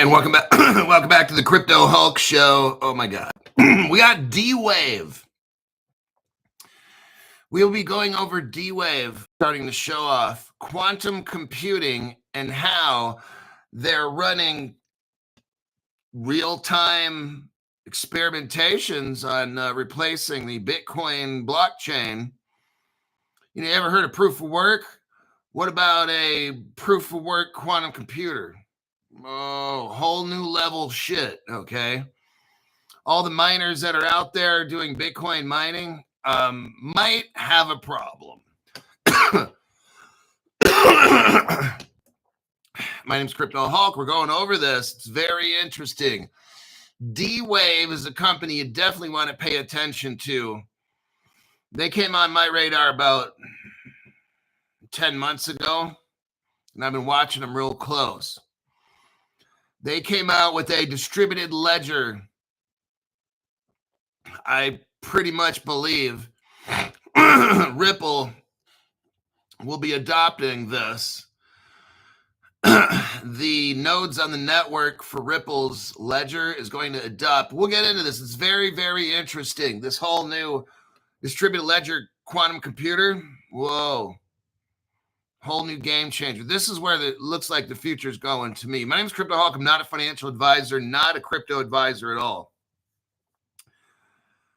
And welcome back. Welcome back to the Crypto Hulk Show. Oh my God. We got D-Wave. We'll be going over D-Wave, starting to show off quantum computing and how they're running real-time experimentations on replacing the Bitcoin blockchain. You ever heard of proof of work? What about a proof of work quantum computer? Oh, whole new level shit, okay? All the miners that are out there doing Bitcoin mining might have a problem. My name's Crypto Hulk. We're going over this. It's very interesting. D-Wave is a company you definitely want to pay attention to. They came on my radar about 10 months ago, and I've been watching them real close. They came out with a distributed ledger. I pretty much believe Ripple will be adopting this. The nodes on the network for Ripple's ledger is going to adopt. We'll get into this. It's very, very interesting. This whole new distributed ledger quantum computer. Whoa. Whole new game changer. This is where it looks like the future is going to me. My name is Crypto Hulk. I'm not a financial advisor, not a crypto advisor at all.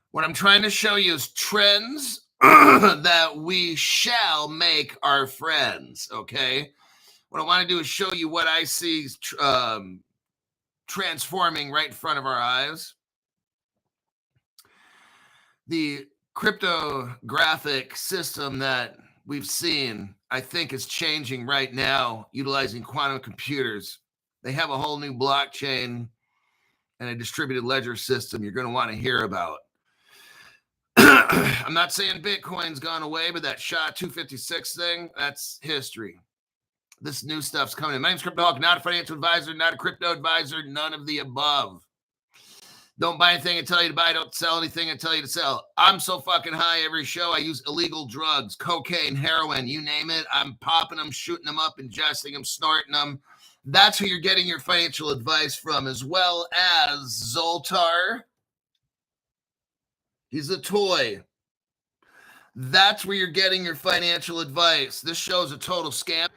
What I'm trying to show you is trends that we shall make our friends, okay? What I want to do is show you what I see transforming right in front of our eyes. The cryptographic system that we've seen, I think, is changing right now utilizing quantum computers. They have a whole new blockchain and a distributed ledger system you're going to want to hear about. I'm not saying Bitcoin's gone away, but that SHA-256 thing, that's history. This new stuff's coming in. My name's Crypto Hulk, not a financial advisor, not a crypto advisor, none of the above. Don't buy anything I tell you to buy. Don't sell anything I tell you to sell. I'm so fucking high every show. I use illegal drugs, cocaine, heroin, you name it. I'm popping them, shooting them up, ingesting them, snorting them. That's who you're getting your financial advice from, as well as Zoltar. He's a toy. That's where you're getting your financial advice. This show's a total scam.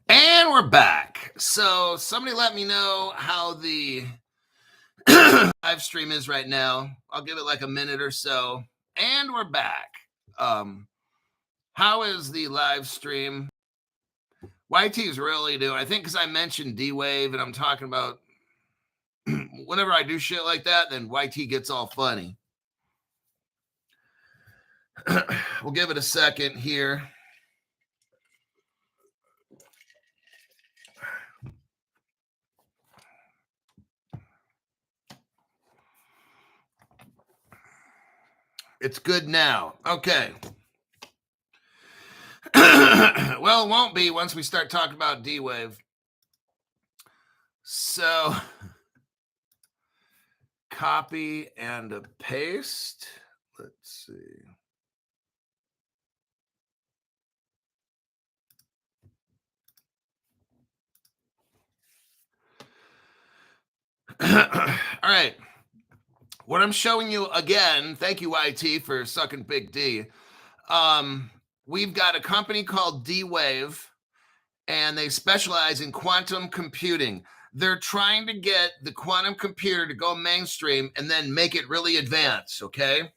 And we're back. So somebody let me know how the live stream is right now. I'll give it like a minute or so. And we're back. How is the live stream? YT is really doing, I think because I mentioned D-Wave and I'm talking about whenever I do shit like that, then YT gets all funny. We'll give it a second here. It's good now. Okay. Well, it won't be once we start talking about D-Wave. So, copy and a paste. Let's see. All right. What I'm showing you again, thank you, YT, for sucking Big D. We've got a company called D-Wave, and they specialize in quantum computing. They're trying to get the quantum computer to go mainstream and then make it really advanced, okay?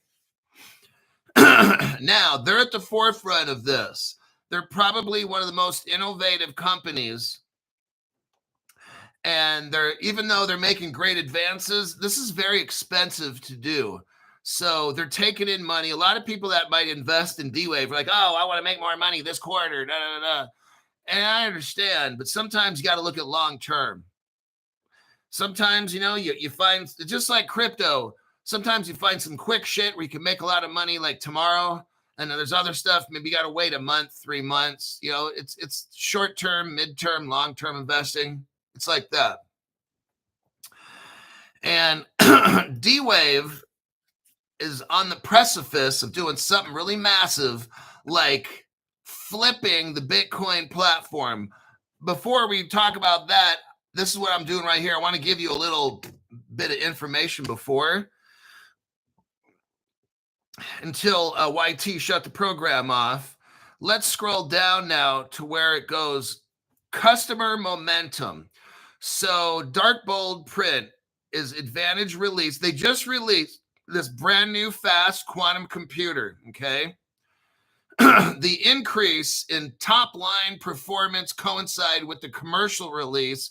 Now, they're at the forefront of this. They're probably one of the most innovative companies. And even though they're making great advances, this is very expensive to do. So they're taking in money. A lot of people that might invest in D-Wave are like, oh, I want to make more money this quarter. Da, da, da. And I understand, but sometimes you got to look at long term. Sometimes, you find, just like crypto, sometimes you find some quick shit where you can make a lot of money like tomorrow. And then there's other stuff, maybe you got to wait a month, 3 months. It's short term, mid-term, long-term investing. It's like that. And D-Wave is on the precipice of doing something really massive like flipping the Bitcoin platform. Before we talk about that, this is what I'm doing right here. I want to give you a little bit of information before until YT shut the program off. Let's scroll down now to where it goes. Customer momentum. So dark bold print is Advantage release. They just released this brand new fast quantum computer, okay? The increase in top line performance coincide with the commercial release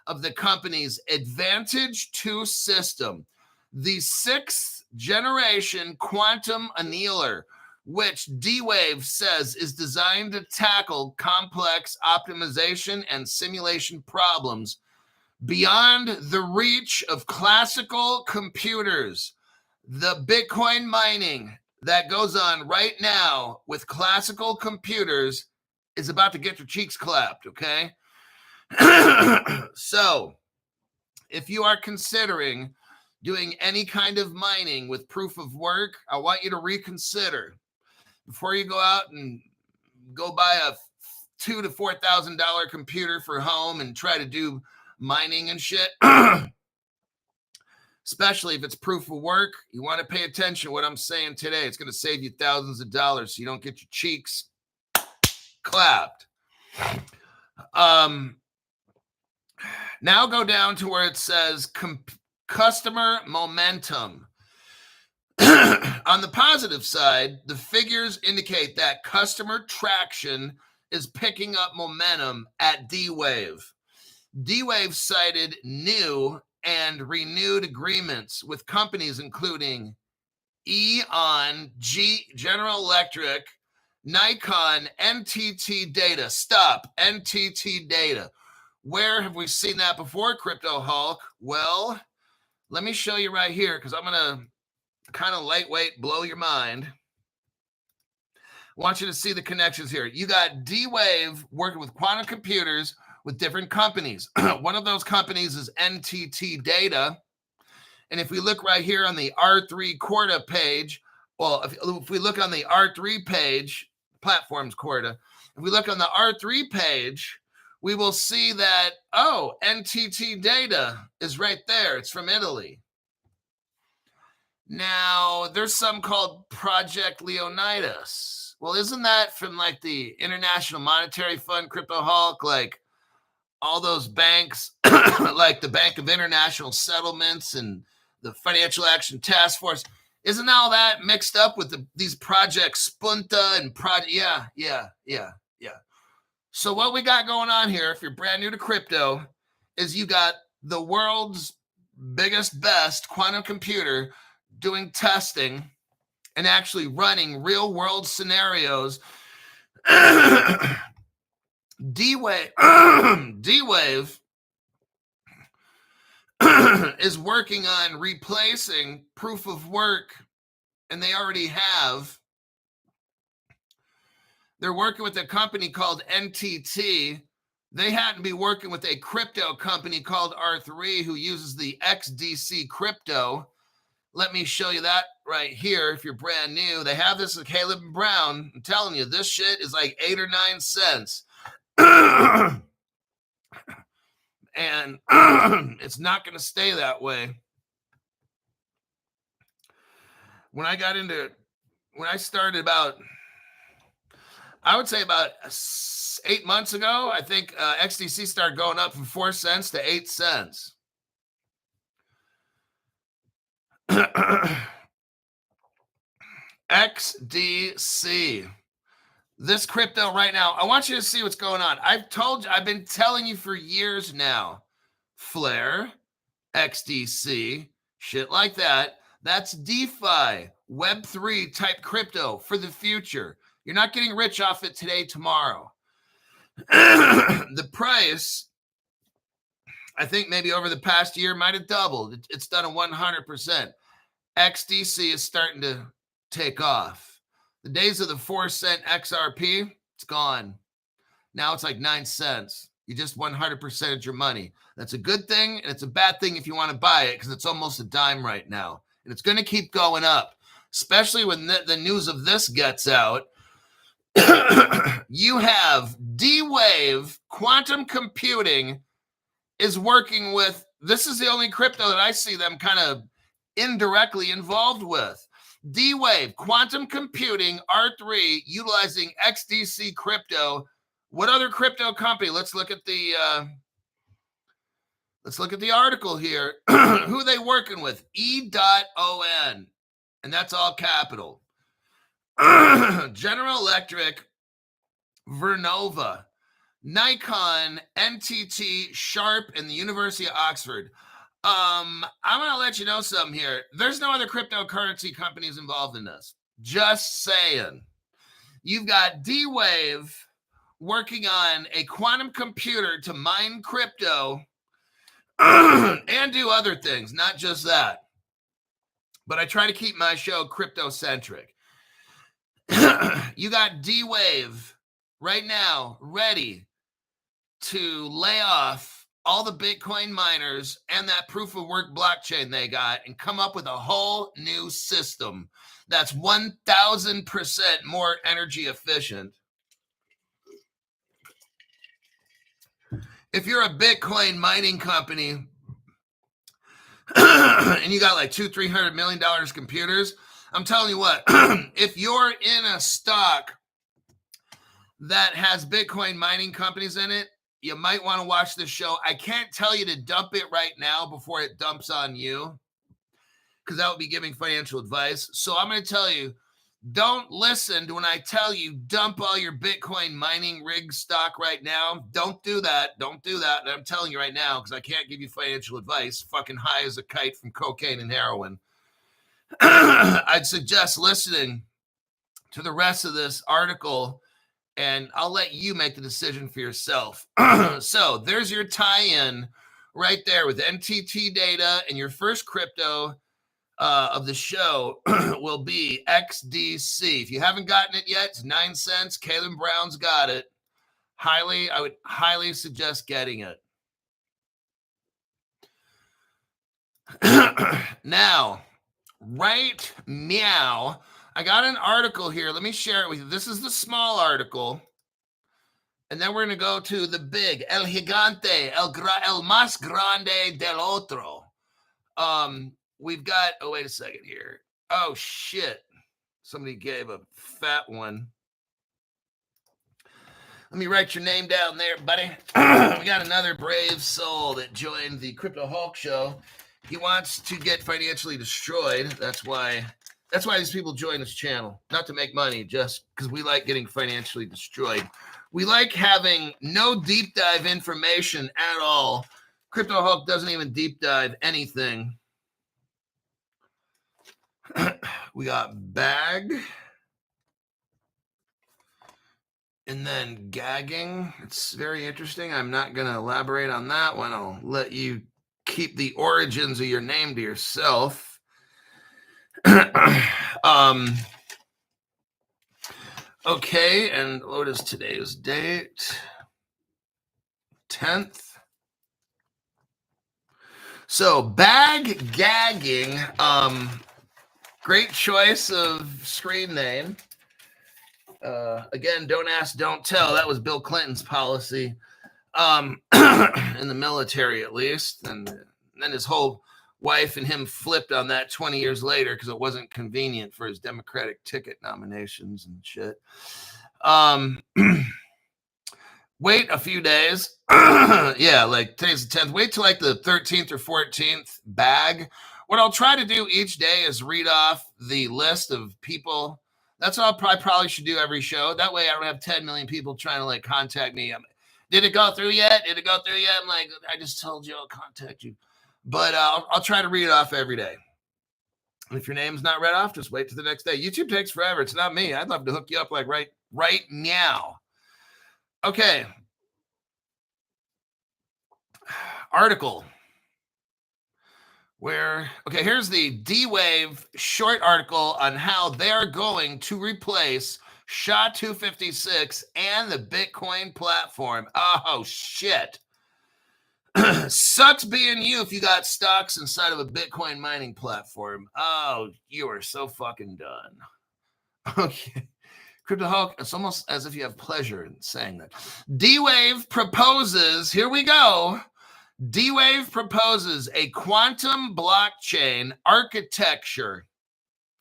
of the company's Advantage 2 system, the 6th generation quantum annealer, which D-Wave says is designed to tackle complex optimization and simulation problems beyond the reach of classical computers. The Bitcoin mining that goes on right now with classical computers is about to get your cheeks clapped, okay? So, if you are considering doing any kind of mining with proof of work, I want you to reconsider before you go out and go buy a $2,000 to $4,000 computer for home and try to do mining and shit. Especially if it's proof of work, you want to pay attention to what I'm saying today. It's going to save you thousands of dollars so you don't get your cheeks clapped. Now go down to where it says customer momentum. On the positive side, the figures indicate that customer traction is picking up momentum at D-Wave. D-Wave cited new and renewed agreements with companies including E.ON, General Electric, Nikon, NTT Data. Stop, NTT Data. Where have we seen that before, Crypto Hulk? Well, let me show you right here because I'm going to kind of lightweight blow your mind. I want you to see the connections here. You got D-Wave working with quantum computers with different companies. One of those companies is NTT Data. And if we look right here on the R3 Corda page, well, if we look on the R3 page, platforms Corda, if we look on the R3 page, we will see that, oh, NTT Data is right there. It's from Italy. Now, there's some called Project Leonidas. Well, isn't that from like the International Monetary Fund, Crypto Hulk, like all those banks, like the Bank of International Settlements and the Financial Action Task Force? Isn't all that mixed up with these projects, Spunta and Yeah. So what we got going on here, if you're brand new to crypto, is you got the world's biggest, best quantum computer doing testing and actually running real world scenarios. D-Wave is working on replacing proof of work, and they already have. They're working with a company called NTT. They happen to be working with a crypto company called R3 who uses the XDC crypto. Let me show you that right here. If you're brand new, they have this at Caleb and Brown. I'm telling you, this shit is like 8 or 9 cents. And it's not going to stay that way. When I started I would say about 8 months ago, I think XDC started going up from 4 cents to 8 cents. XDC. This crypto right now, I want you to see what's going on. I've been telling you for years now, Flare, XDC, shit like that. That's DeFi, Web3 type crypto for the future. You're not getting rich off it today, tomorrow. The price, I think maybe over the past year might have doubled. It's done a 100%. XDC is starting to take off. The days of the 4-cent XRP, it's gone. Now it's like 9 cents. You just 100%ed your money. That's a good thing, and it's a bad thing if you want to buy it because it's almost a dime right now. And it's going to keep going up, especially when the news of this gets out. You have D-Wave Quantum Computing is working with, this is the only crypto that I see them kind of indirectly involved with. D-Wave Quantum Computing R3 utilizing XDC crypto. What other crypto company? Let's look at the article here. Who are they working with? E.ON, and that's all capital. General Electric, Vernova, Nikon, NTT, Sharp, and the University of Oxford. I'm going to let you know something here. There's no other cryptocurrency companies involved in this. Just saying. You've got D-Wave working on a quantum computer to mine crypto and do other things, not just that. But I try to keep my show crypto-centric. You got D-Wave right now ready to lay off all the Bitcoin miners and that proof of work blockchain they got and come up with a whole new system that's 1,000% more energy efficient. If you're a Bitcoin mining company and you got like $200-300 million computers, I'm telling you what, if you're in a stock that has Bitcoin mining companies in it, you might want to watch this show. I can't tell you to dump it right now before it dumps on you, because that would be giving financial advice. So I'm going to tell you, don't listen to when I tell you dump all your Bitcoin mining rig stock right now. Don't do that. Don't do that. And I'm telling you right now, because I can't give you financial advice. Fucking high as a kite from cocaine and heroin. I'd suggest listening to the rest of this article, and I'll let you make the decision for yourself. So there's your tie-in right there with NTT data, and your first crypto of the show will be XDC. If you haven't gotten it yet, it's 9 cents. Caleb Brown's got it. I would highly suggest getting it. Now, right meow, I got an article here. Let me share it with you. This is the small article. And then we're going to go to the big, El Gigante, El Más Grande del Otro. We've got, oh, wait a second here. Oh, shit. Somebody gave a fat one. Let me write your name down there, buddy. We got another brave soul that joined the Crypto Hulk show. He wants to get financially destroyed. That's why these people join this channel. Not to make money, just because we like getting financially destroyed. We like having no deep dive information at all. Crypto Hulk doesn't even deep dive anything. We got bag. And then gagging. It's very interesting. I'm not going to elaborate on that one. I'll let you keep the origins of your name to yourself. Okay, and what is today's date? 10th. So bag gagging. Great choice of screen name. Again, don't ask, don't tell. That was Bill Clinton's policy, in the military at least. And then his whole wife and him flipped on that 20 years later because it wasn't convenient for his Democratic ticket nominations and shit. Wait a few days. Yeah, like today's the 10th. Wait till like the 13th or 14th bag. What I'll try to do each day is read off the list of people. That's what I probably should do every show. That way I don't have 10 million people trying to like contact me. Did it go through yet? Did it go through yet? I'm like, I just told you I'll contact you. But I'll try to read it off every day. And if your name's not read off, just wait till the next day. YouTube takes forever. It's not me. I'd love to hook you up like right now. Okay. Article. Here's the D-Wave short article on how they're going to replace SHA-256 and the Bitcoin platform. Oh, shit. Sucks being you if you got stocks inside of a Bitcoin mining platform. Oh, you are so fucking done. Okay. Crypto Hulk, it's almost as if you have pleasure in saying that. D-Wave proposes, here we go. D-Wave proposes a quantum blockchain architecture.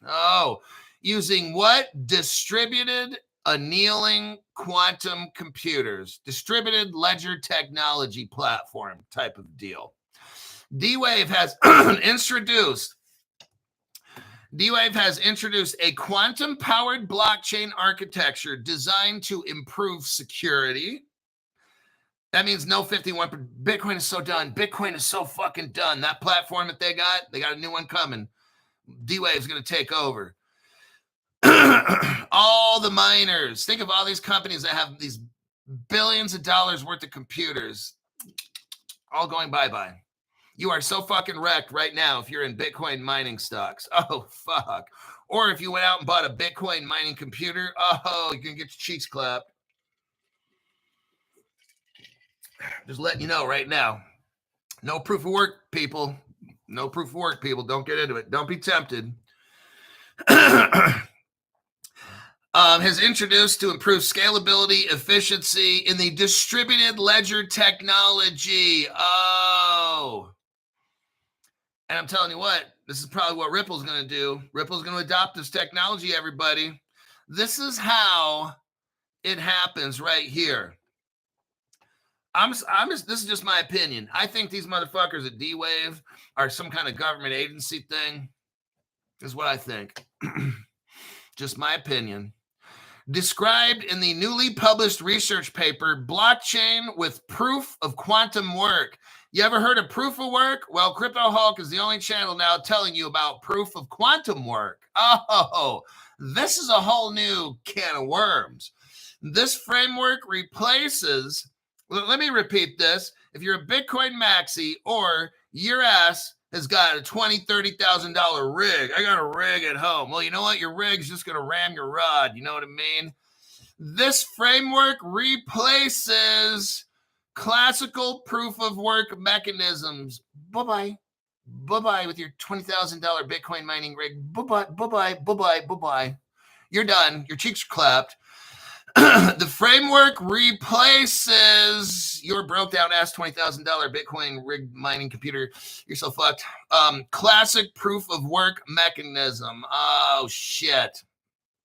Oh, using what? Distributed annealing quantum computers, distributed ledger technology platform type of deal. D-Wave has introduced a quantum-powered blockchain architecture designed to improve security. That means no 51. Bitcoin is so done. Bitcoin is so fucking done. That platform that they got a new one coming. D-Wave's going to take over. All the miners. Think of all these companies that have these billions of dollars worth of computers all going bye-bye. You are so fucking wrecked right now if you're in Bitcoin mining stocks. Oh, fuck. Or if you went out and bought a Bitcoin mining computer, oh, you're going to get your cheeks clapped. Just letting you know right now. No proof of work, people. No proof of work, people. Don't get into it. Don't be tempted. Has introduced to improve scalability, efficiency in the distributed ledger technology. Oh. And I'm telling you what, this is probably what Ripple's going to do. Ripple's going to adopt this technology, everybody. This is how it happens right here. This is just my opinion. I think these motherfuckers at D-Wave are some kind of government agency thing. Is what I think. Just my opinion. Described in the newly published research paper, Blockchain with Proof of Quantum Work. You ever heard of proof of work? Well, Crypto Hulk is the only channel now telling you about proof of quantum work. Oh, this is a whole new can of worms. This framework replaces, let me repeat this. If you're a Bitcoin maxi or your ass has got a $20,000, $30,000 rig. I got a rig at home. Well, you know what? Your rig's just going to ram your rod. You know what I mean? This framework replaces classical proof of work mechanisms. Bye-bye. Bye-bye with your $20,000 Bitcoin mining rig. Bye-bye, bye-bye, bye-bye, bye-bye. You're done. Your cheeks are clapped. The framework replaces your broke down ass $20,000 Bitcoin rig mining computer. You're so fucked. Classic proof of work mechanism. Oh, shit.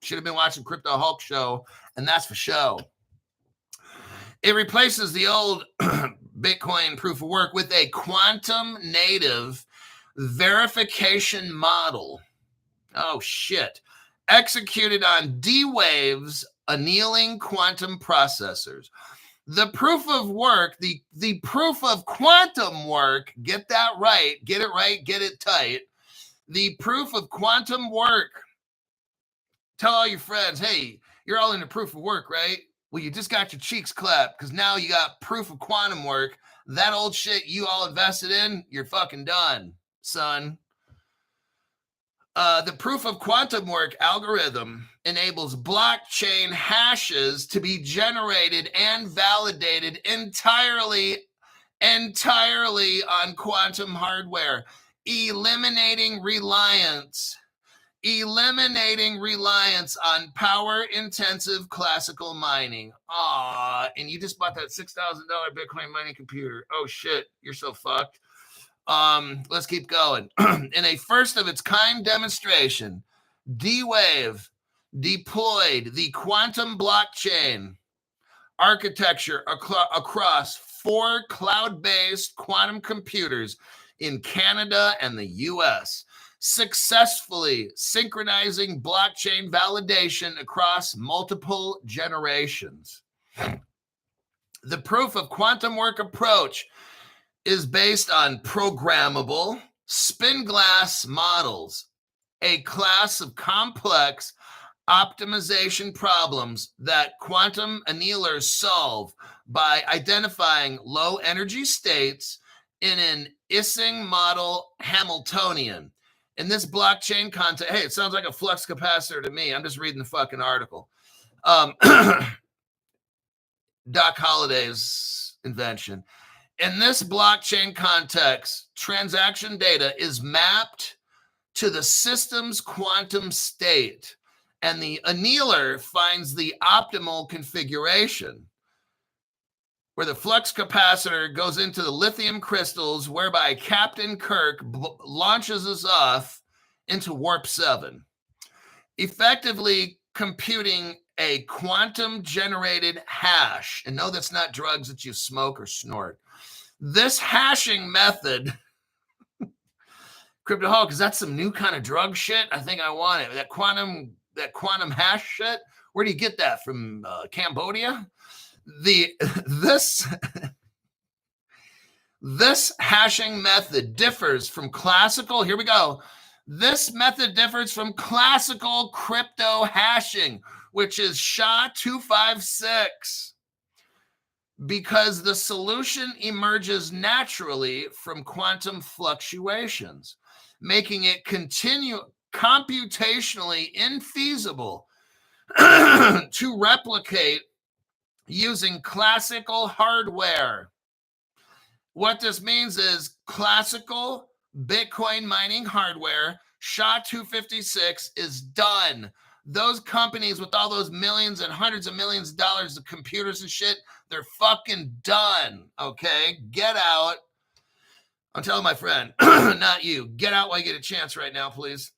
Should have been watching Crypto Hulk show, and that's for show. It replaces the old Bitcoin proof of work with a quantum native verification model. Oh, shit. Executed on D-Wave's annealing quantum processors. The proof of work, the proof of quantum work, get that right, get it tight. The proof of quantum work. Tell all your friends, hey, you're all into proof of work, right? Well, you just got your cheeks clapped because now you got proof of quantum work. That old shit you all invested in, you're fucking done, son. The proof of quantum work algorithm enables blockchain hashes to be generated and validated entirely on quantum hardware, eliminating reliance on power-intensive classical mining. And you just bought that $6,000 Bitcoin mining computer. Oh, shit, you're so fucked. Let's keep going. In a first-of-its-kind demonstration, D-Wave deployed the quantum blockchain architecture across 4 cloud-based quantum computers in Canada and the U.S., successfully synchronizing blockchain validation across multiple generations. The proof of quantum work approach is based on programmable spin glass models, a class of complex optimization problems that quantum annealers solve by identifying low energy states in an Ising model Hamiltonian. In this blockchain context, hey, it sounds like a flux capacitor to me. I'm just reading the fucking article. Doc Holliday's invention. In this blockchain context, transaction data is mapped to the system's quantum state and the annealer finds the optimal configuration where the flux capacitor goes into the lithium crystals, whereby Captain Kirk launches us off into warp 7, effectively computing a quantum generated hash. And no, that's not drugs that you smoke or snort. This hashing method, Crypto Hulk, is that some new kind of drug shit? I think I want it. That quantum hash shit. Where do you get that from? Cambodia? This hashing method differs from classical. Here we go. This method differs from classical crypto hashing, which is SHA-256, because the solution emerges naturally from quantum fluctuations, making it computationally infeasible to replicate using classical hardware. What this means is classical Bitcoin mining hardware, SHA-256, is done. Those companies with all those millions and hundreds of millions of dollars of computers and shit, they're fucking done, okay? Get out. I'm telling my friend, not you. Get out while you get a chance right now, please.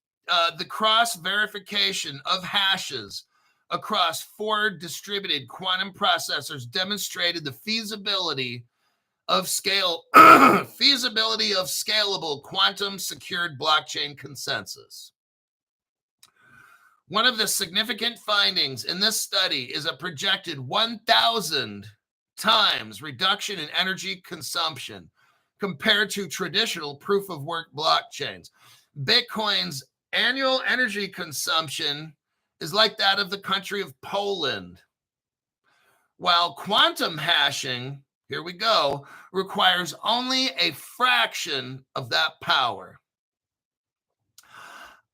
The cross-verification of hashes across 4 distributed quantum processors demonstrated the feasibility of scalable quantum secured blockchain consensus. One of the significant findings in this study is a projected 1,000 times reduction in energy consumption compared to traditional proof of work blockchains. Bitcoin's annual energy consumption is like that of the country of Poland, while quantum hashing, here we go, requires only a fraction of that power.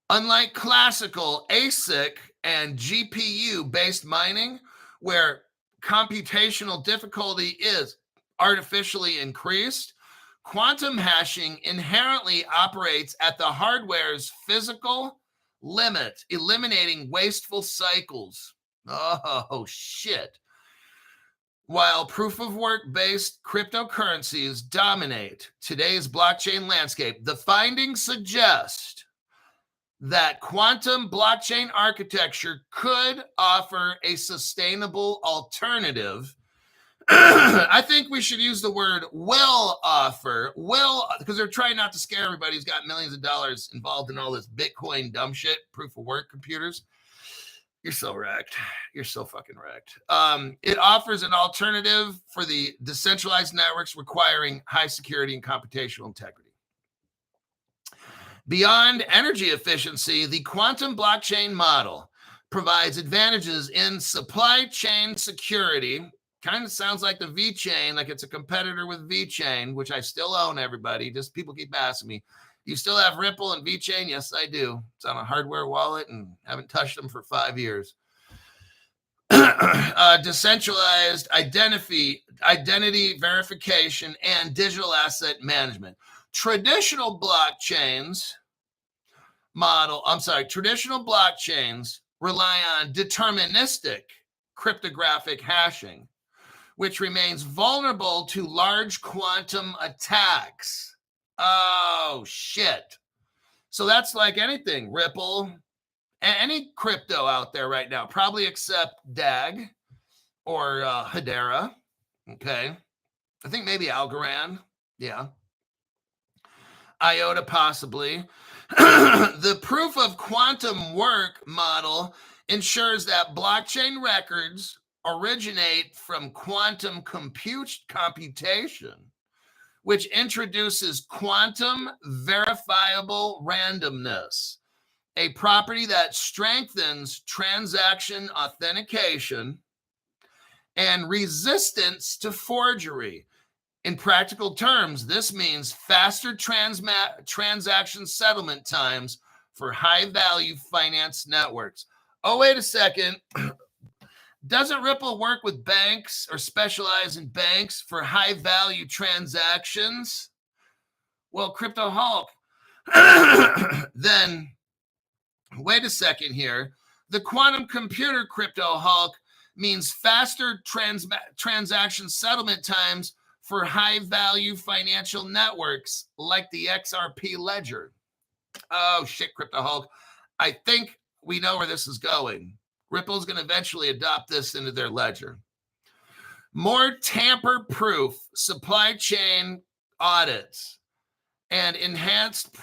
Unlike classical ASIC and GPU-based mining, where computational difficulty is artificially increased, quantum hashing inherently operates at the hardware's physical limit, eliminating wasteful cycles. Oh, shit. While proof-of-work-based cryptocurrencies dominate today's blockchain landscape, the findings suggest that quantum blockchain architecture could offer a sustainable alternative. I think we should use the word will offer, because they're trying not to scare everybody who's got millions of dollars involved in all this Bitcoin dumb shit, proof-of-work computers. You're so wrecked. You're so fucking wrecked. It offers an alternative for the decentralized networks requiring high security and computational integrity. Beyond energy efficiency, the quantum blockchain model provides advantages in supply chain security. Kind of sounds like the VeChain, like it's a competitor with VeChain, which I still own, everybody. Just people keep asking me, you still have Ripple and VeChain? Yes, I do. It's on a hardware wallet and haven't touched them for 5 years. Decentralized identity verification and digital asset management. Traditional blockchains rely on deterministic cryptographic hashing, which remains vulnerable to large quantum attacks. Oh, shit. So that's like anything, Ripple, any crypto out there right now, probably except DAG or Hedera. Okay. I think maybe Algorand. Yeah. IOTA possibly. The proof of quantum work model ensures that blockchain records originate from quantum computation, which introduces quantum verifiable randomness, a property that strengthens transaction authentication and resistance to forgery. In practical terms, this means faster transaction settlement times for high-value finance networks. Oh, wait a second. Doesn't Ripple work with banks or specialize in banks for high-value transactions? Well, Crypto Hulk, then wait a second here. The quantum computer, Crypto Hulk, means faster transaction settlement times for high-value financial networks like the XRP ledger. Oh, shit, Crypto Hulk. I think we know where this is going. Ripple's going to eventually adopt this into their ledger. More tamper-proof supply chain audits and enhanced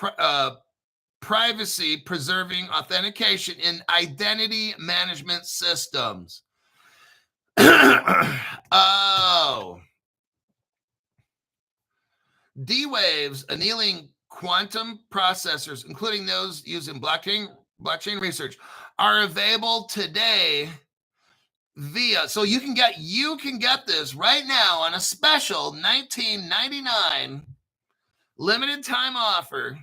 privacy-preserving authentication in identity management systems. Oh. D-Wave's annealing quantum processors, including those used in blockchain research, are available today via. So you can get this right now on a special $19.99 limited time offer.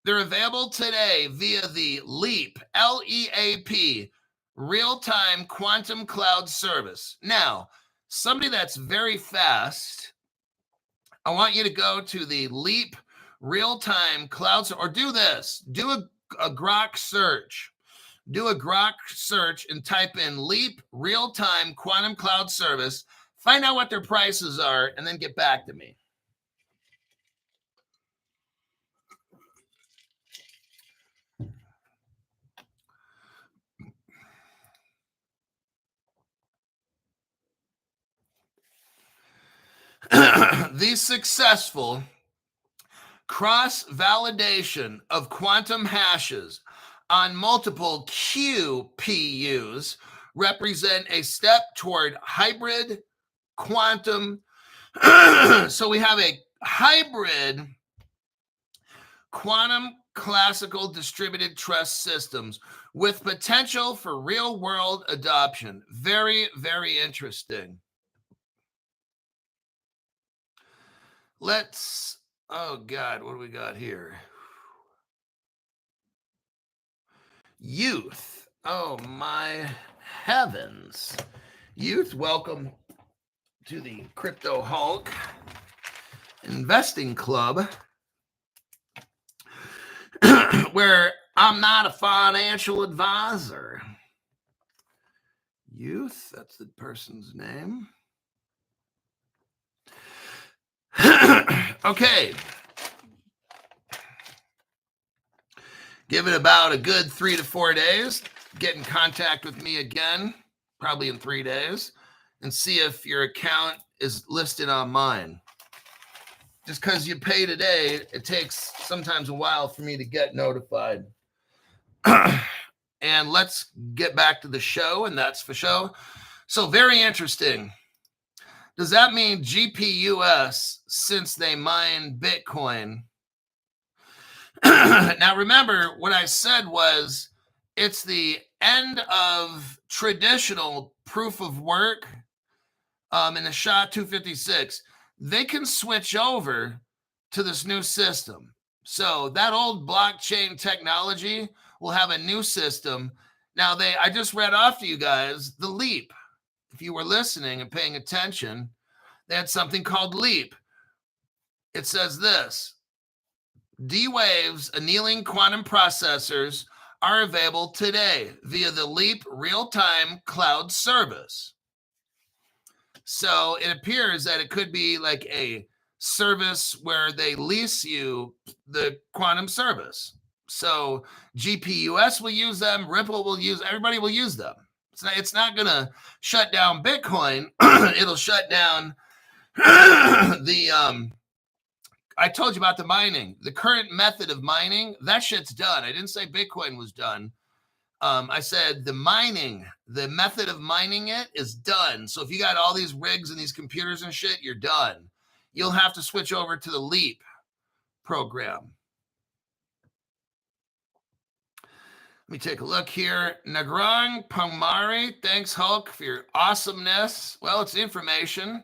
They're available today via the LEAP, LEAP, real-time quantum cloud service. Now, somebody that's very fast, I want you to go to the LEAP real-time cloud, or do this. Do a Grok search. Do a Grok search and type in LEAP real-time quantum cloud service. Find out what their prices are, and then get back to me. The successful cross-validation of quantum hashes on multiple QPUs represent a step toward hybrid quantum. So we have a hybrid quantum classical distributed trust systems with potential for real-world adoption. Very, very interesting. Let's, oh God, what do we got here? Youth. Oh my heavens. Youth, welcome to the Crypto Hulk Investing Club, where I'm not a financial advisor. Youth, that's the person's name. Okay. Give it about a good 3 to 4 days. Get in contact with me again, probably in 3 days, and see if your account is listed on mine. Just because you pay today, it takes sometimes a while for me to get notified. And let's get back to the show, and that's for show. So very interesting. Does that mean GPUS, since they mine Bitcoin? Now, remember, what I said was it's the end of traditional proof of work in the SHA-256. They can switch over to this new system. So that old blockchain technology will have a new system. Now, I just read off to you guys the LEAP. If you were listening and paying attention, they had something called LEAP. It says this: D-Wave's annealing quantum processors are available today via the LEAP real-time cloud service. So it appears that it could be like a service where they lease you the quantum service. So GPUS will use them, Ripple will use, everybody will use them. It's not going to shut down Bitcoin. It'll shut down the I told you about the mining. The current method of mining, that shit's done. I didn't say Bitcoin was done. I said the method of mining it is done. So if you got all these rigs and these computers and shit, you're done. You'll have to switch over to the LEAP program. Let me take a look here. Nagrang Pangmari, thanks, Hulk, for your awesomeness. Well, it's information.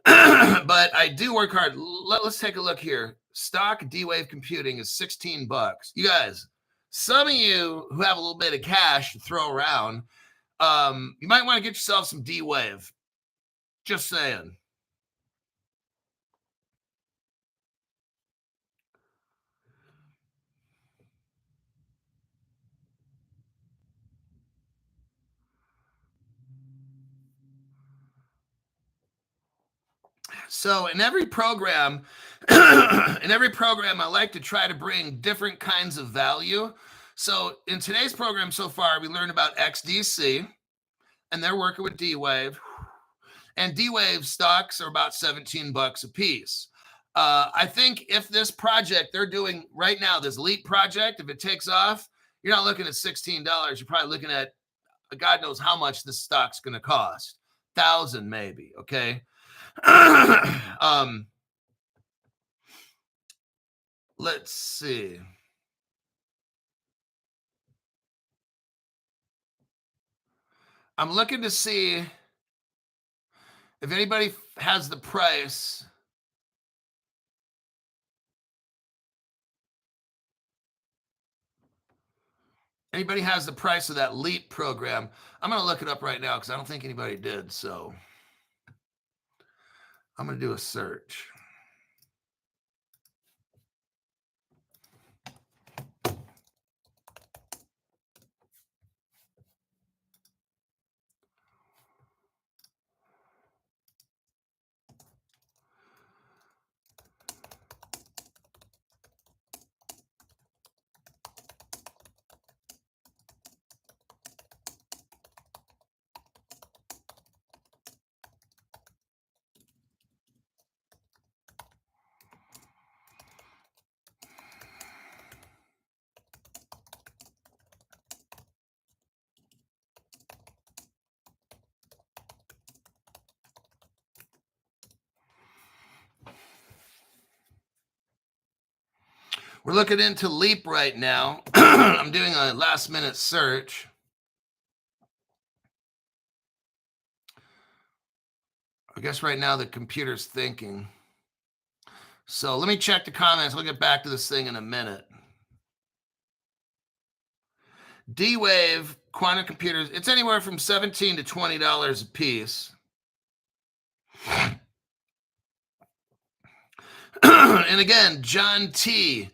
But I do work hard. Let's take a look here. Stock D-Wave Computing is $16. You guys, some of you who have a little bit of cash to throw around, you might want to get yourself some D-Wave. Just saying. So in every program, I like to try to bring different kinds of value. So in today's program so far, we learned about XDC, and they're working with D-Wave. And D-Wave stocks are about $17 a piece. I think if this project they're doing right now, this LEAP project, if it takes off, you're not looking at $16. You're probably looking at God knows how much this stock's going to cost. 1,000 maybe, okay? Let's see. I'm looking to see if anybody has the price. Anybody has the price of that LEAP program? I'm going to look it up right now because I don't think anybody did. So I'm going to do a search. We're looking into LEAP right now. I'm doing a last minute search. I guess right now the computer's thinking. So let me check the comments. We'll get back to this thing in a minute. D-Wave quantum computers, it's anywhere from $17 to $20 a piece. And again, John T.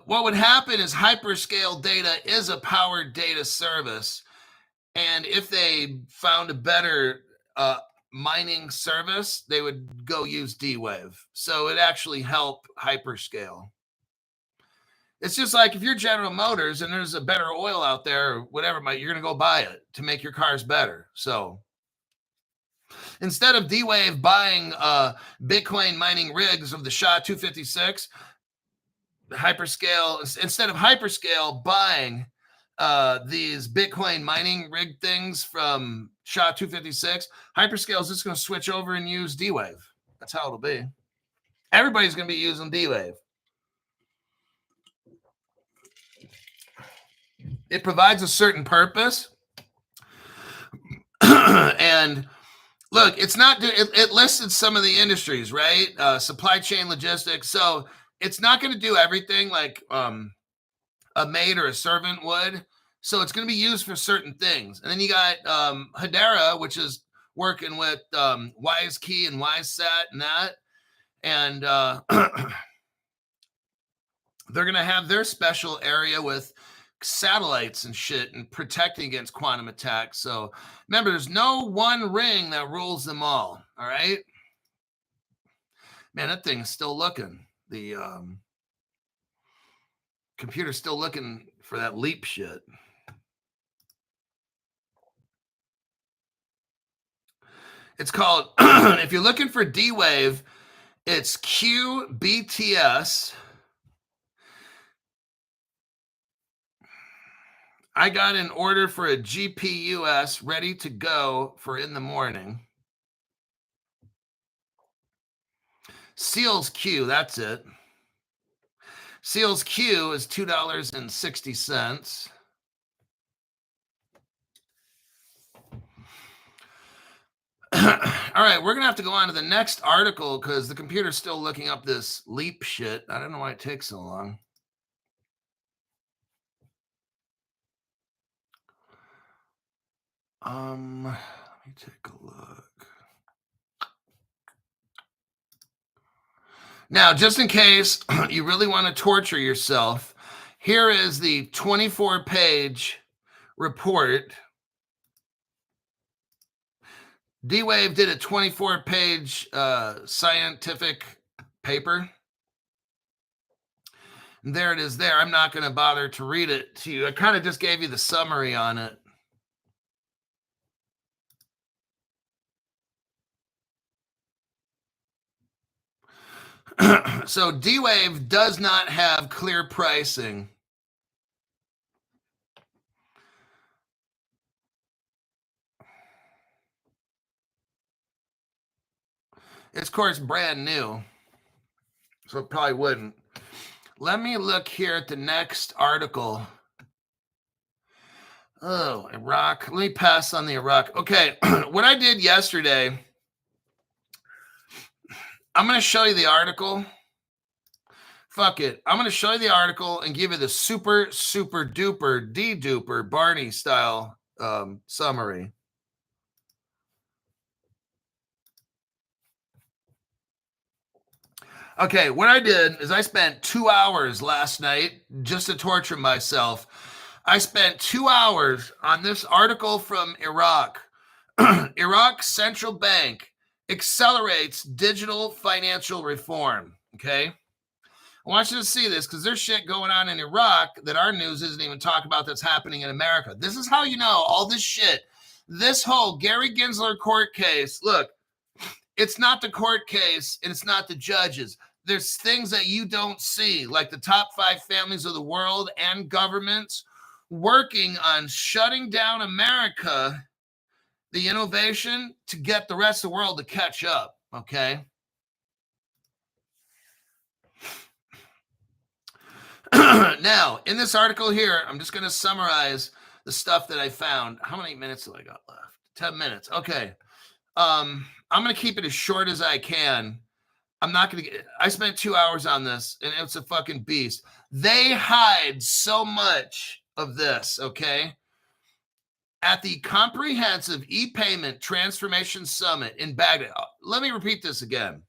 What would happen is hyperscale data is a powered data service. And if they found a better mining service, they would go use D-Wave. So it actually helped hyperscale. It's just like if you're General Motors and there's a better oil out there or whatever, you're going to go buy it to make your cars better. So instead of D-Wave buying Bitcoin mining rigs of the SHA-256, instead of hyperscale buying these Bitcoin mining rig things from SHA-256, hyperscale is just going to switch over and use D-Wave. That's how it'll be. Everybody's going to be using D-Wave. It provides a certain purpose. And look, it's not, it listed some of the industries, right? Supply chain logistics. So it's not going to do everything like a maid or a servant would. So it's going to be used for certain things. And then you got Hedera, which is working with WiseKey and WiseSat and that. And they're going to have their special area with satellites and shit and protecting against quantum attacks. So remember, there's no one ring that rules them all. All right. Man, that thing's still looking. The computer's still looking for that LEAP shit. It's called, if you're looking for D-Wave, it's QBTS. I got an order for a GPUS ready to go for in the morning. Seals Q, that's it. Seals Q is $2.60. All right, we're going to have to go on to the next article because the computer's still looking up this LEAP shit. I don't know why it takes so long. Let me take a look. Now, just in case you really want to torture yourself, here is the 24-page report. D-Wave did a 24-page scientific paper. And there it is there. I'm not going to bother to read it to you. I kind of just gave you the summary on it. So D-Wave does not have clear pricing. It's, of course, brand new, so it probably wouldn't. Let me look here at the next article. Oh, Iraq. Let me pass on the Iraq. Okay, what I did yesterday, I'm going to show you the article. Fuck it. I'm going to show you the article and give you the super, super duper, de-duper Barney style summary. Okay, what I did is I spent 2 hours last night just to torture myself. I spent 2 hours on this article from Iraq. Iraq Central Bank accelerates digital financial reform. Okay. I want you to see this because there's shit going on in Iraq that our news isn't even talking about that's happening in America. This is how you know all this shit. This whole Gary Gensler court case, look, it's not the court case and it's not the judges. There's things that you don't see, like the top 5 families of the world and governments working on shutting down America, the innovation, to get the rest of the world to catch up, okay? Now, in this article here, I'm just going to summarize the stuff that I found. How many minutes do I got left? 10 minutes. Okay. I'm going to keep it as short as I can. I'm not going to get, I spent 2 hours on this and it's a fucking beast. They hide so much of this, okay? At the Comprehensive E-Payment Transformation Summit in Baghdad. Let me repeat this again.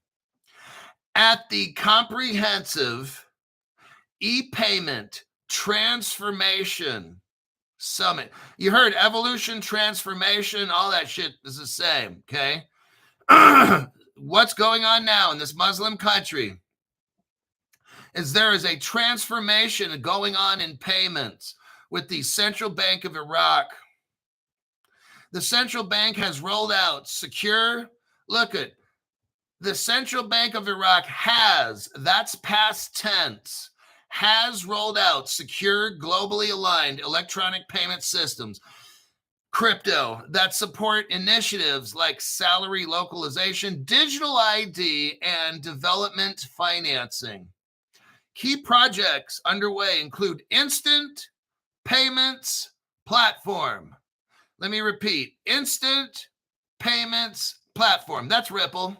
At the Comprehensive E-Payment Transformation Summit. You heard evolution, transformation, all that shit is the same, okay? What's going on now in this Muslim country is there is a transformation going on in payments with the Central Bank of Iraq. The Central Bank has rolled out secure, look at, the Central Bank of Iraq has, that's past tense, has rolled out secure, globally aligned electronic payment systems, crypto, that support initiatives like salary localization, digital ID, and development financing. Key projects underway include instant payments platform. Let me repeat, instant payments platform. That's Ripple.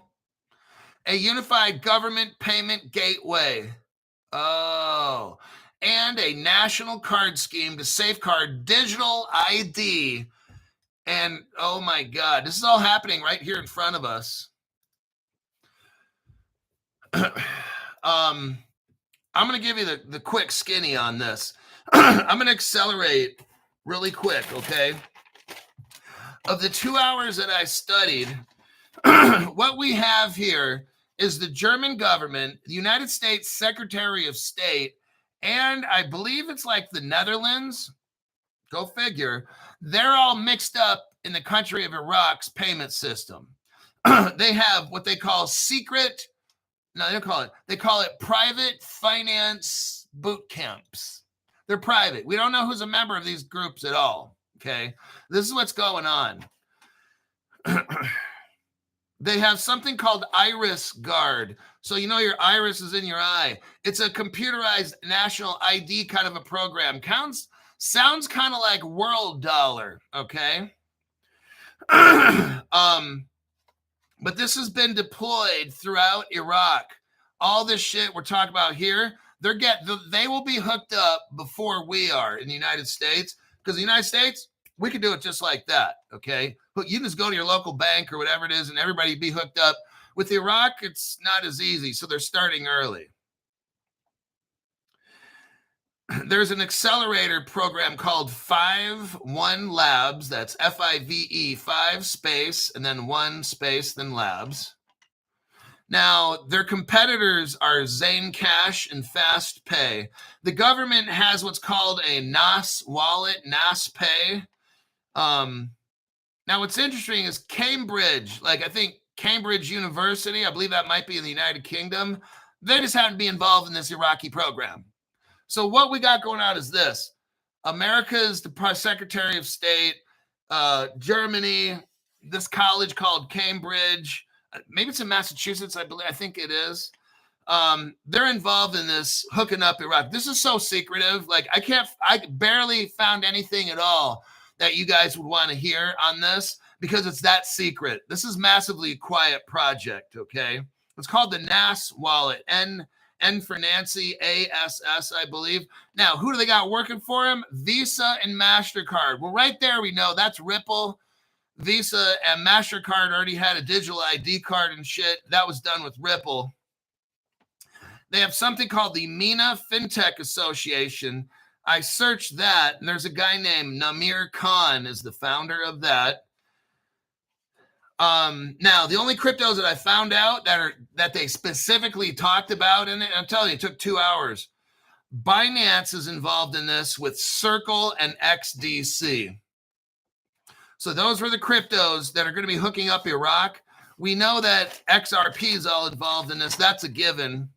A unified government payment gateway. Oh, and a national card scheme to safeguard digital ID. And oh my God, this is all happening right here in front of us. I'm going to give you the quick skinny on this. I'm going to accelerate really quick, okay? Of the 2 hours that I studied, what we have here is the German government, the United States Secretary of State, and I believe it's like the Netherlands, go figure, they're all mixed up in the country of Iraq's payment system. They have what they call secret, no, they don't call it, they call it private finance boot camps. They're private. We don't know who's a member of these groups at all, okay? This is what's going on. They have something called Iris Guard. So you know your iris is in your eye. It's a computerized national ID kind of a program. Sounds kind of like World Dollar, okay? But this has been deployed throughout Iraq. All this shit we're talking about here, they will be hooked up before we are in the United States. Because the United States, we can do it just like that, okay? You just go to your local bank or whatever it is and everybody be hooked up. With Iraq, it's not as easy, so they're starting early. there's an accelerator program called 5-1 Labs. That's FIVE, 5 space, and then 1 space, then Labs. Now, their competitors are Zane Cash and Fast Pay. The government has what's called a NAS wallet, NAS Pay. Now, what's interesting is Cambridge, like I think Cambridge University, I believe that might be in the United Kingdom, they just happen to be involved in this Iraqi program. So what we got going on is this. America's the Secretary of State, Germany, this college called Cambridge, maybe it's in Massachusetts, I think it is. They're involved in this hooking up Iraq. This is so secretive. Like I barely found anything at all that you guys would want to hear on this because it's that secret. This is massively quiet project, okay? It's called the NAS wallet, N for Nancy, ASS, I believe. Now, who do they got working for him? Visa and MasterCard. Well, right there we know that's Ripple. Visa and MasterCard already had a digital ID card and shit. That was done with Ripple. They have something called the MENA FinTech Association. I searched that, and there's a guy named Namir Khan is the founder of that. Now, the only cryptos that I found out that they specifically talked about in it, I'm telling you, it took 2 hours. Binance is involved in this with Circle and XDC. So those were the cryptos that are going to be hooking up Iraq. We know that XRP is all involved in this. That's a given.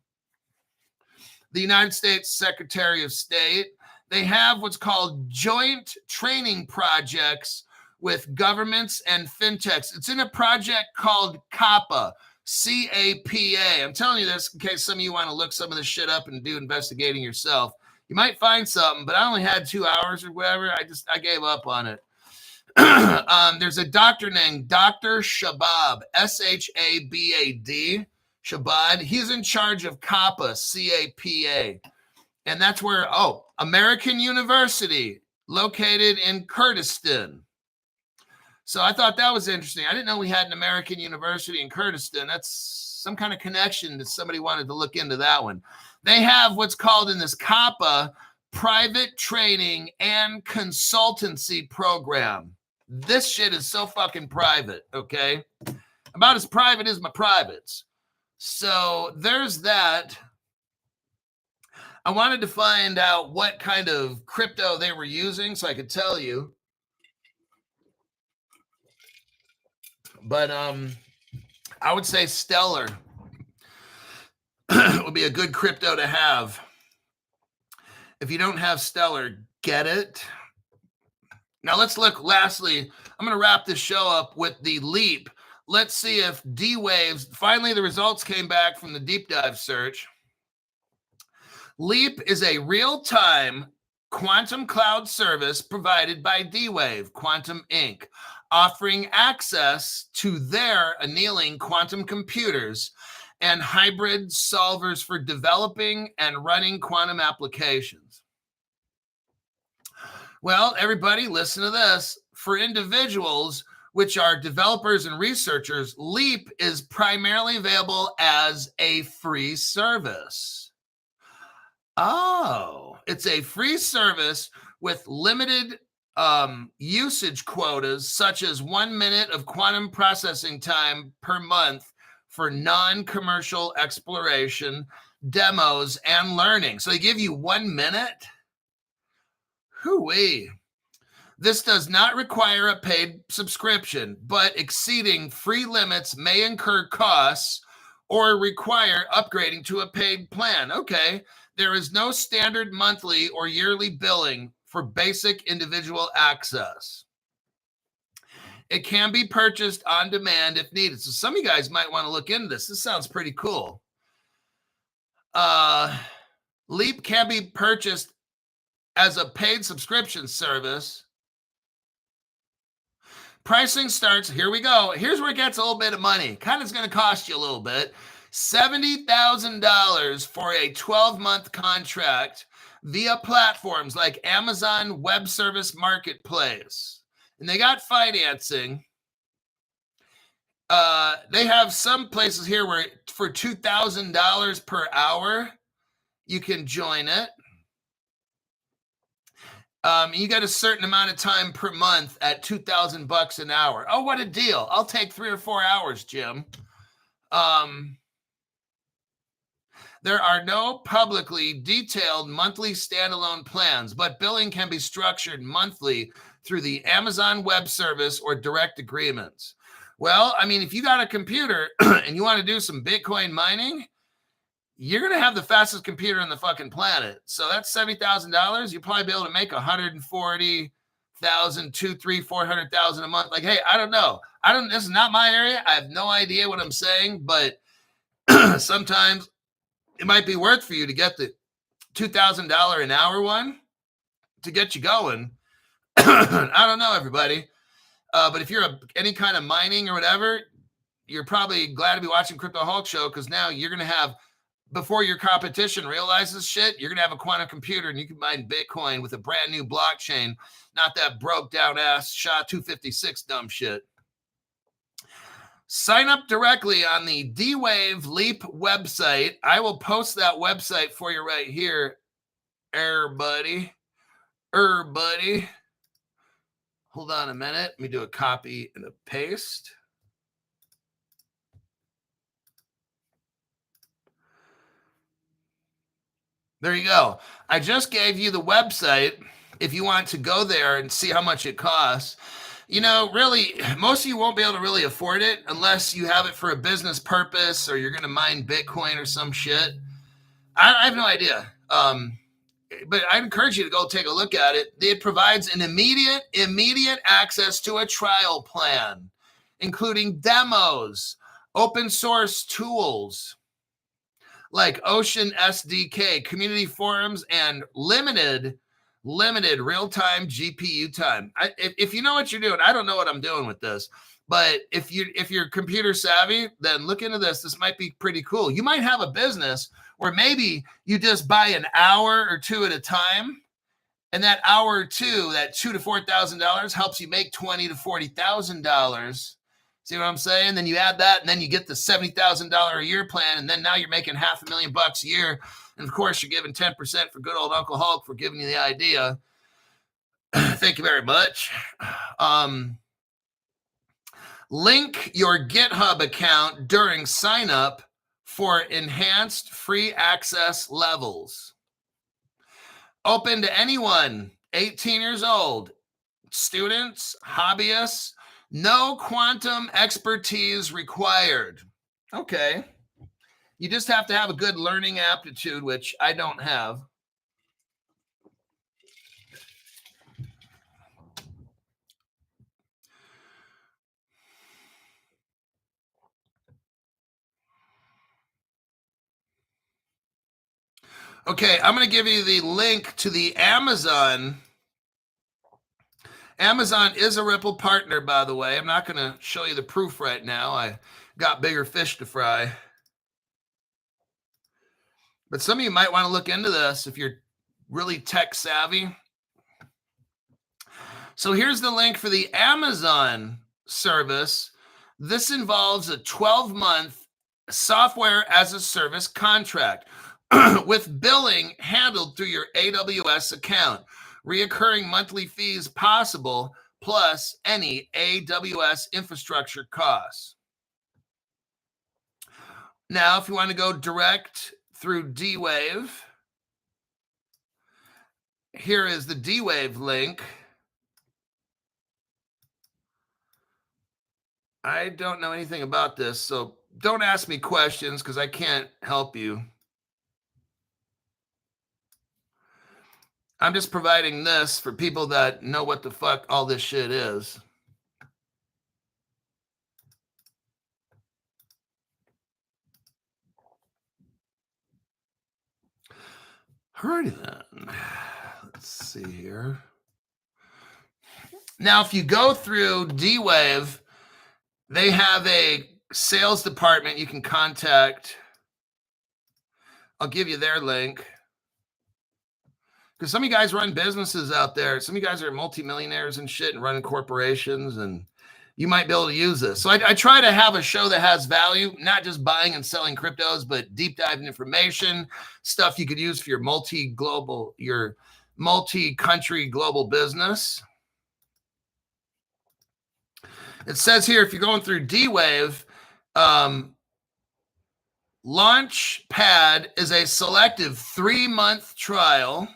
The United States Secretary of State, they have what's called joint training projects with governments and fintechs. It's in a project called CAPA, C-A-P-A. I'm telling you this in case some of you want to look some of this shit up and do investigating yourself. You might find something, but I only had 2 hours or whatever. I gave up on it. There's a doctor named Dr. Shabab, S-H-A-B-A-D, Shabad. He's in charge of CAPA, C-A-P-A. And that's where, American University, located in Kurdistan. So I thought that was interesting. I didn't know we had an American University in Kurdistan. That's some kind of connection that somebody wanted to look into that one. They have what's called in this CAPA, private training and consultancy program. This shit is so fucking private, okay? About as private as my privates. So there's that. I wanted to find out what kind of crypto they were using so I could tell you. But I would say Stellar would be a good crypto to have. If you don't have Stellar, get it. Now let's look, lastly, I'm going to wrap this show up with the Leap. Let's see if D-Waves, finally the results came back from the deep dive search. Leap is a real-time quantum cloud service provided by D-Wave Quantum Inc., offering access to their annealing quantum computers and hybrid solvers for developing and running quantum applications. Well, everybody, listen to this. For individuals, which are developers and researchers, Leap is primarily available as a free service. Oh, it's a free service with limited usage quotas, such as 1 minute of quantum processing time per month for non-commercial exploration, demos, and learning. So they give you 1 minute? Hooey. This does not require a paid subscription, but exceeding free limits may incur costs or require upgrading to a paid plan. Okay, there is no standard monthly or yearly billing for basic individual access. It can be purchased on demand if needed. So some of you guys might want to look into this. This sounds pretty cool. Leap can be purchased as a paid subscription service. Pricing starts, here we go. Here's where it gets a little bit of money. Kind of is going to cost you a little bit. $70,000 for a 12-month contract via platforms like Amazon Web Service Marketplace. And they got financing. They have some places here where for $2,000 per hour, you can join it. You get a certain amount of time per month at $2,000 an hour. Oh, what a deal. I'll take 3 or 4 hours, Jim. There are no publicly detailed monthly standalone plans, but billing can be structured monthly through the Amazon Web Service or direct agreements. Well, I mean, if you got a computer and you want to do some Bitcoin mining, you're going to have the fastest computer on the fucking planet. So that's $70,000. You'll probably be able to make 140,000, 200,000, 300,000, 400,000 a month. Like, hey, I don't know. This is not my area. I have no idea what I'm saying, but sometimes it might be worth for you to get the $2,000 an hour one to get you going. I don't know, everybody. But if you're any kind of mining or whatever, you're probably glad to be watching Crypto Hulk Show, because now you're going to have, before your competition realizes shit, you're going to have a quantum computer and you can mine Bitcoin with a brand new blockchain, not that broke down ass SHA-256 dumb shit. Sign up directly on the D-Wave Leap website. I will post that website for you right here. Buddy. Hold on a minute. Let me do a copy and a paste. There you go. I just gave you the website if you want to go there and see how much it costs. You know, really, most of you won't be able to really afford it unless you have it for a business purpose or you're going to mine Bitcoin or some shit. I have no idea. But I encourage you to go take a look at it. It provides an immediate access to a trial plan, including demos, open source tools like Ocean SDK, community forums, and limited real-time GPU time. If you know what you're doing, I don't know what I'm doing with this, but if you're computer savvy, then look into this. This might be pretty cool. You might have a business where maybe you just buy an hour or two at a time, and that hour or two, that $2,000 to $4,000 helps you make $20,000 to $40,000. See what I'm saying? Then you add that, and then you get the $70,000 a year plan, and then now you're making $500,000 a year. And of course, you're giving 10% for good old Uncle Hulk for giving you the idea. Thank you very much. Link your GitHub account during sign up for enhanced free access levels. Open to anyone 18 years old, students, hobbyists, no quantum expertise required. Okay. You just have to have a good learning aptitude, which I don't have. Okay, I'm going to give you the link to the Amazon. Amazon is a Ripple partner, by the way. I'm not going to show you the proof right now. I got bigger fish to fry. But some of you might want to look into this if you're really tech savvy. So here's the link for the Amazon service. This involves a 12-month software as a service contract with billing handled through your AWS account, reoccurring monthly fees possible, plus any AWS infrastructure costs. Now, if you want to go direct through D-Wave, here is the D-Wave link. I don't know anything about this, so don't ask me questions because I can't help you. I'm just providing this for people that know what the fuck all this shit is. Alrighty then. Let's see here. Now, if you go through D-Wave, they have a sales department you can contact. I'll give you their link. Because some of you guys run businesses out there. Some of you guys are multimillionaires and shit and running corporations, and you might be able to use this. So I try to have a show that has value, not just buying and selling cryptos, but deep dive information, stuff you could use for your multi-global, your multi-country global business. It says here, if you're going through D-Wave, Launchpad is a selective 3-month trial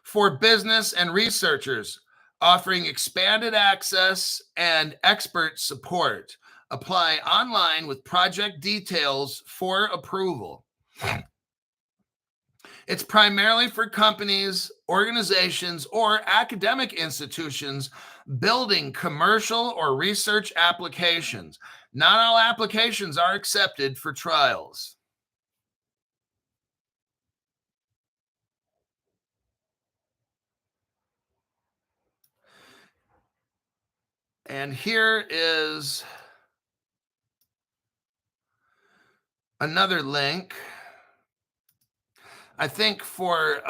for business and researchers, offering expanded access and expert support. Apply online with project details for approval. It's primarily for companies, organizations, or academic institutions building commercial or research applications. Not all applications are accepted for trials. And here is another link. I think for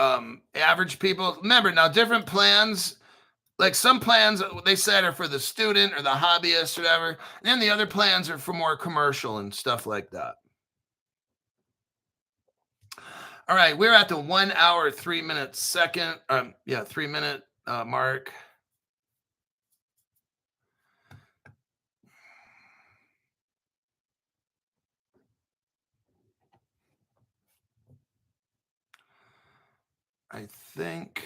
average people, remember now, different plans, like some plans they said are for the student or the hobbyist or whatever, and then the other plans are for more commercial and stuff like that. All right, we're at the 1 hour, 3 minute second, 3 minute mark. I think.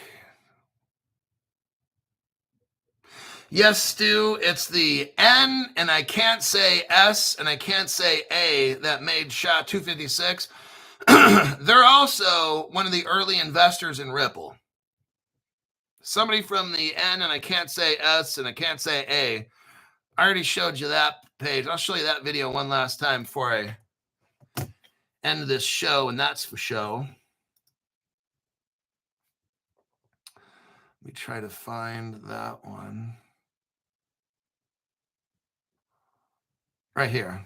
Yes, Stu, it's the N, and I can't say S, and I can't say A that made SHA-256. They're also one of the early investors in Ripple. Somebody from the N, and I can't say S, and I can't say A. I already showed you that page. I'll show you that video one last time before I end this show, and that's for show. Let me try to find that one. Right here.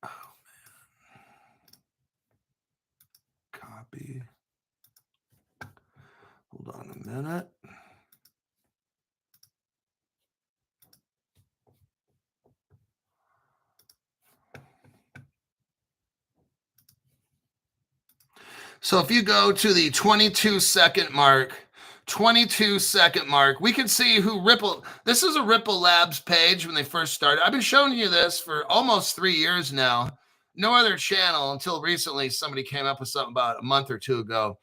Oh, man. Copy. Hold on a minute. So if you go to the 22-second mark, we can see who Ripple. This is a Ripple Labs page when they first started. I've been showing you this for almost 3 years now. No other channel until recently. Somebody came up with something about a month or two ago.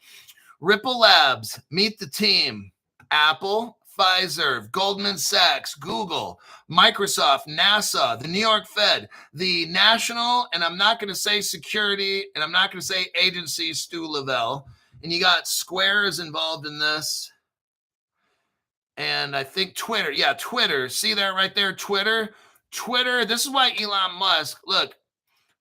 Ripple Labs, meet the team. Apple, Pfizer, Goldman Sachs, Google, Microsoft, NASA, the New York Fed, the national, and I'm not going to say security, and I'm not going to say agency, Stu Lavelle. And you got Square is involved in this. And I think Twitter. Yeah, Twitter. See that right there? Twitter. This is why Elon Musk, look,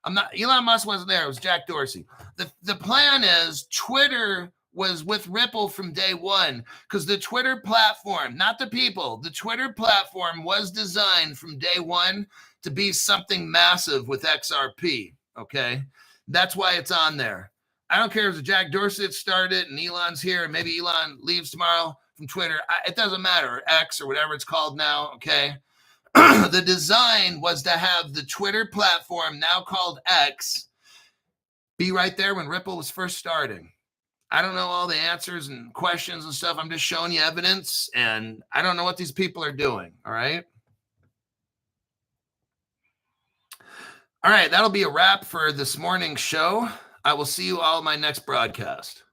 Elon Musk wasn't there. It was Jack Dorsey. The plan is Twitter was with Ripple from day one because the Twitter platform, not the people, the Twitter platform was designed from day one to be something massive with XRP. Okay. That's why it's on there. I don't care if it's Jack Dorsey that started and Elon's here and maybe Elon leaves tomorrow from Twitter. It doesn't matter, or X or whatever it's called now. Okay. The design was to have the Twitter platform, now called X, be right there when Ripple was first starting. I don't know all the answers and questions and stuff. I'm just showing you evidence, and I don't know what these people are doing. All right. All right. That'll be a wrap for this morning's show. I will see you all in my next broadcast.